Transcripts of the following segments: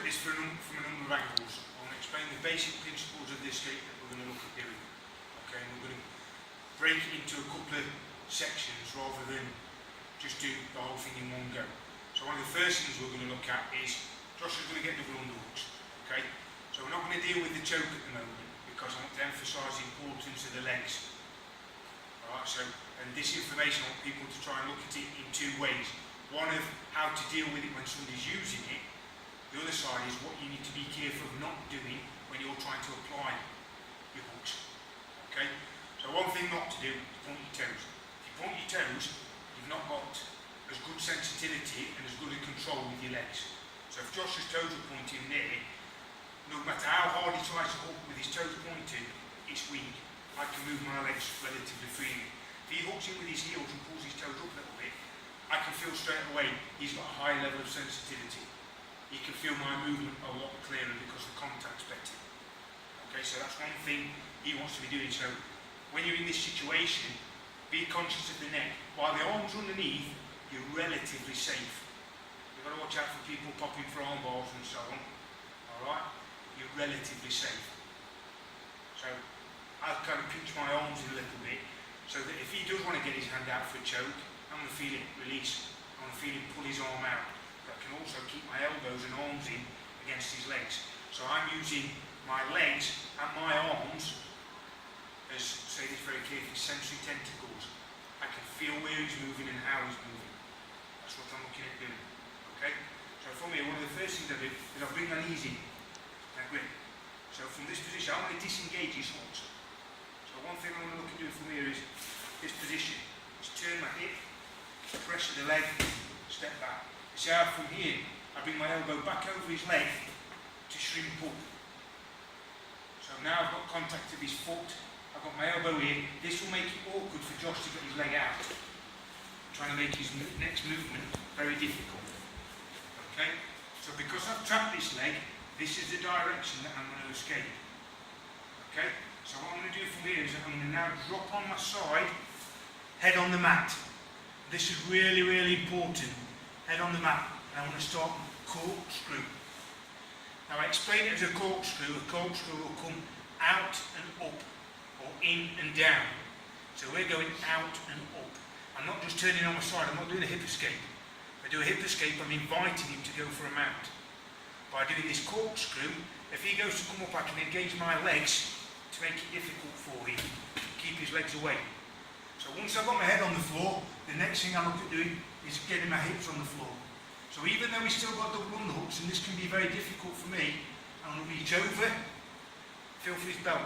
this from a number of angles. I'm going to explain the basic principles of the escape that we're going to look at doing. Okay, and we're going to break it into a couple of sections rather than just do the whole thing in one go. So one of the first things we're going to look at is Josh is going to get double underhooks. Okay, so we're not going to deal with the choke at the moment because I want to emphasise the importance of the legs. Alright, so, and this information I want people to try and look at it in two ways. One of how to deal with it when somebody's using it. The other side is what you need to be careful of not doing when you're trying to apply your hooks. Okay, so one thing not to do is point your toes. If you point your toes, you've not got as good sensitivity and as good a control with your legs. So if Josh's toes are pointing there, no matter how hard he tries to hook with his toes pointed, it's weak. I can move my legs relatively freely. If he hooks in with his heels and pulls his toes up a little bit, I can feel straight away he's got a high level of sensitivity. You can feel my movement a lot clearer because the contact's better. Okay, so that's one thing he wants to be doing. So when you're in this situation, be conscious of the neck. While the arms are underneath, you're relatively safe. You've got to watch out for people popping for arm bars and so on. Alright? You're relatively safe. So I'll kind of pinch my arms in a little bit so that if he does want to get his hand out for a choke, I'm going to feel it release. I'm going to feel him pull his arm out. But I can also keep my elbows and arms in against his legs. So I'm using my legs and my arms as, say this very carefully, sensory tentacles. I can feel where he's moving and how he's moving. That's what I'm looking at doing. Okay? So from here, one of the first things I do is I bring my knees in. Grip. So from this position, I'm going to disengage his hooks. So one thing I'm going to look at doing from here is this position. Just turn my hip, press the leg, step back. You see how from here, I bring my elbow back over his leg to shrimp up. So now I've got contact of his foot, I've got my elbow here. This will make it awkward for Josh to get his leg out. I'm trying to make his next movement very difficult. Okay? So because I've trapped this leg, this is the direction that I'm going to escape. Okay? So what I'm going to do from here is I'm going to now drop on my side, head on the mat. This is really, really important. Head on the mat. And I'm going to start corkscrew. Now I explain it as a corkscrew. A corkscrew will come out and up, or in and down. So we're going out and up. I'm not just turning on my side, I'm not doing a hip escape. If I do a hip escape, I'm inviting him to go for a mount. By doing this corkscrew, if he goes to come up, I can engage my legs to make it difficult for him to keep his legs away. So once I've got my head on the floor, the next thing I look at doing is getting my hips on the floor. So even though we've still got double underhooks, and this can be very difficult for me, I'm going to reach over, feel for his belt.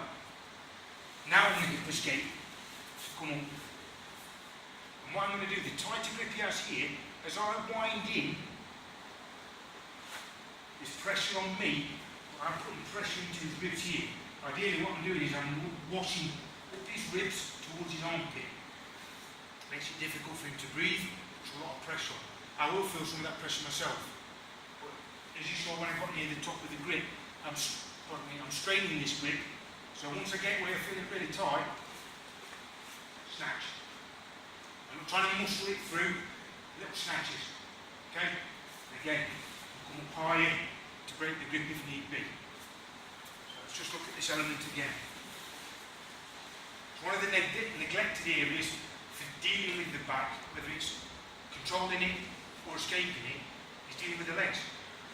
Now I'm going to hip escape to come up. And what I'm going to do, the tighter grip he has here, as I wind in, there's pressure on me, I'm putting pressure into his ribs here. Ideally what I'm doing is I'm washing up his ribs towards his armpit. Makes it difficult for him to breathe, puts a lot of pressure on. I will feel some of that pressure myself. But as you saw when I got near the top of the grip, I'm straining this grip. So once I get where I feel it really tight, snatch. I'm not trying to muscle it through, little snatches. Okay? Again, come up higher to break the grip if need be. So let's just look at this element again. So one of the neglected areas for dealing with the back, whether it's controlling it or escaping it, is dealing with the legs.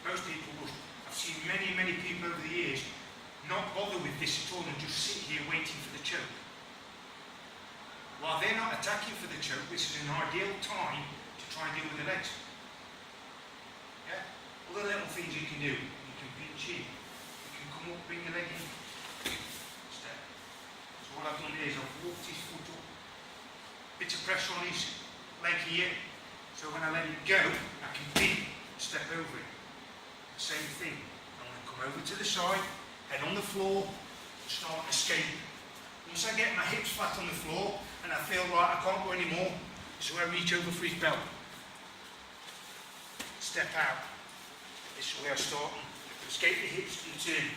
Most people will, I've seen many people over the years not bother with this at all and just sit here waiting for the choke. While they're not attacking for the choke, this is an ideal time to try and deal with the legs. Yeah? Other little things you can do. You can pinch in. You can come up, bring your leg in. Step. So what I've done here is I've walked his foot up. Bit of pressure on his leg here. So when I let it go, I can pin, step over it. Same thing. I'm going to come over to the side, head on the floor, start escape. Once I get my hips flat on the floor and I feel right, I can't go anymore, so I reach over for his belt. Step out. This is where I start. Escape the hips and turn.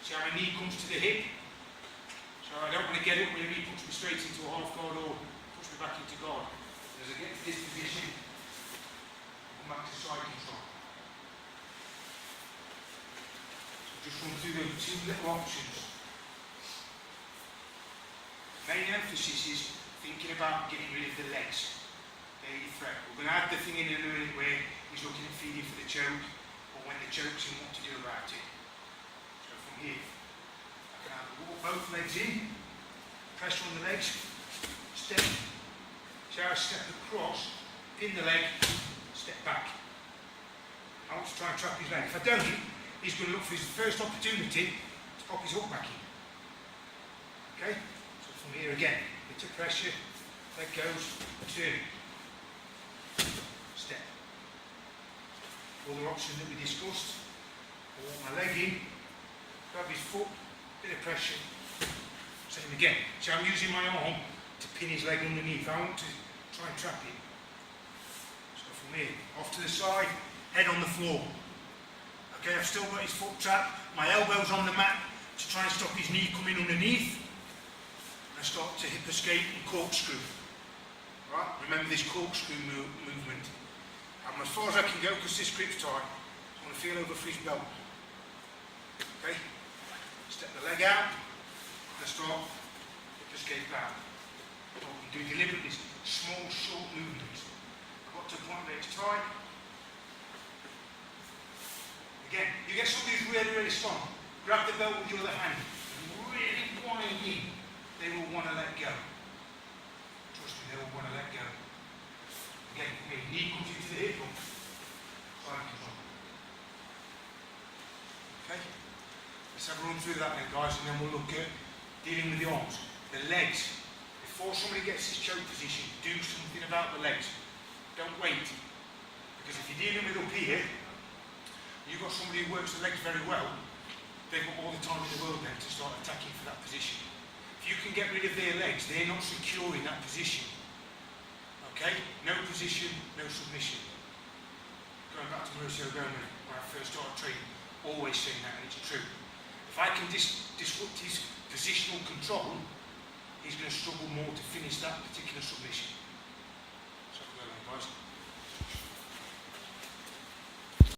See how my knee comes to the hip? So I don't want to get it where he puts me straight into a half guard or puts me back into guard. As I get to this position, come back to side control. So just run through those two little options. Main emphasis is thinking about getting rid of the legs. They're your threat. We're going to add the thing in a minute where he's looking at feeding for the choke, or when the choke's in, what to do about it. So from here, I can either walk both legs in, pressure on the legs, step. See how I step across, pin the leg, step back. I want to try and trap his leg. If I don't, he's going to look for his first opportunity to pop his hook back in. Okay? So from here again, bit of pressure, leg goes, turn. Step. Other option that we discussed. I walk my leg in, grab his foot, bit of pressure. Same again. So I'm using my arm to pin his leg underneath. I want to try and trap him. So from here, off to the side, head on the floor. Okay, I've still got his foot trapped. My elbow's on the mat to try and stop his knee coming underneath. And I start to hip escape and corkscrew. Right? Remember this corkscrew movement. I'm as far as I can go because this grip's tight. I want to feel over for his belt. Okay? Step the leg out. And I start hip escape out. I can do deliberately small, short movements. Got to point legs tight. Again, you get somebody who's really, really strong. Grab the belt with your other hand. Really wind in. They will want to let go. Trust me, they will want to let go. Again, knee comes into the hip bump. Side control. Okay? Let's have a run through that then, guys, and then we'll look at dealing with the arms. The legs. Before somebody gets this choke position, do something about the legs. Don't wait. Because if you're dealing with up here, you've got somebody who works the legs very well, they've got all the time in the world then to start attacking for that position. If you can get rid of their legs, they're not secure in that position. Okay? No position, no submission. Going back to Mauricio Gomez, when I first started training, always saying that, and it's true. If I can disrupt his positional control, he's going to struggle more to finish that particular submission. So, well done, guys.